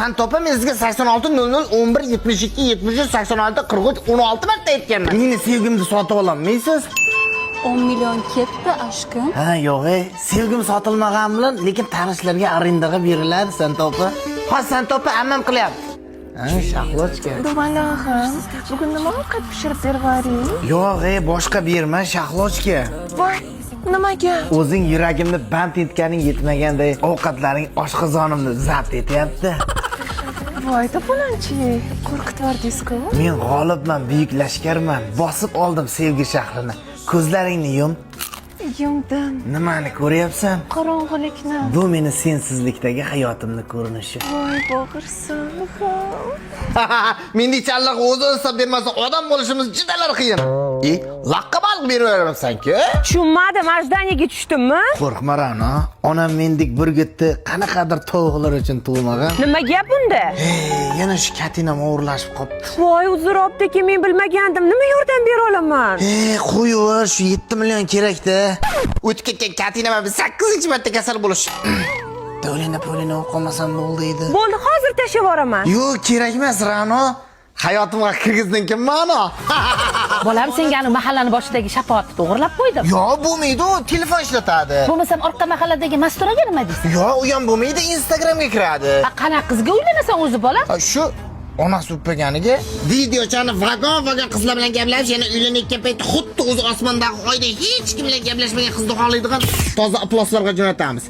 Sen topa men sizga 86 00 11 72 73 86 43 16 marta aytganman. Meni sevgimni sotib ololmaysiz? 10 million ketdi aşkım. Ha, yo'q, sevgim sotilmagan bilan, lekin tanishlarga arendaga beriladi sen topa. Ha, sen topa ammam qilyapti. Ha, shahlochka. Dumalog'im, bugun nima ovqat pishirib bervaring? Yo'q, boshqa berma, shahlochka. Voy, nimaga? O'zing yuragimni band etganing yetmaganday ovqatlaring oshqozonimni zabt etyapti. Voy, to'polonchi, qo'rqitvordingiz-ku. Men g'olibman, buyuk lashkarman. Bosib oldim sevgi shahrini. Ko'zlaringni yum. Yumdim. Nimani ko'ryapsan? Qorong'ulikni. Bu meni sensizlikdagi hayotimning ko'rinishi. Voy, bo'g'irsoqim. Mendichanlar o'zi hisob bermasa odam bo'lishimiz judalar qiyin. Laqqa baliq beraveribsan-ku? Tushunmadim, ajdaniyaga tushdimmi? Qo'rqma Ra'no. Onam mendek burgutni qanaqadir tovuqlar uchun tug'magan. Nima gap bunda? Yana shu katinam o'g'irlashib qopti. Voy, uzr optaki, men bilmagandim. Nima yordam bera olaman? Qo'yver, shu 7 million kerak-da. O'tib ketgan katinam 8-marta kasal bo'lish. Davlina o'qimasam bo'ldi edi. Bo'ldi, hozir tashlab yuboraman. Yo'q, kerak emas Ra'no. Hayotimga kirgizding kim ma'no? Bolam senga mahallani boshidagi shapoatni to'g'irlab qo'ydim. Yo'q, bo'lmaydi, u telefon ishlatadi. Bo'lmasam orqa mahalladagi masturaga nima deysiz? Yo'q, u ham bo'lmaydi, Instagramga kiradi. Qanaqa qizga uylanasan o'zi bola? Shu onasi o'ppaganiga videochani vagon qizlar bilan gaplashish, yana uylanayotgan paytda xuddi o'zi osmondagi oyda hech kim bilan gaplashmagan qizni xohlaydigan toza aploslarga jo'natamiz.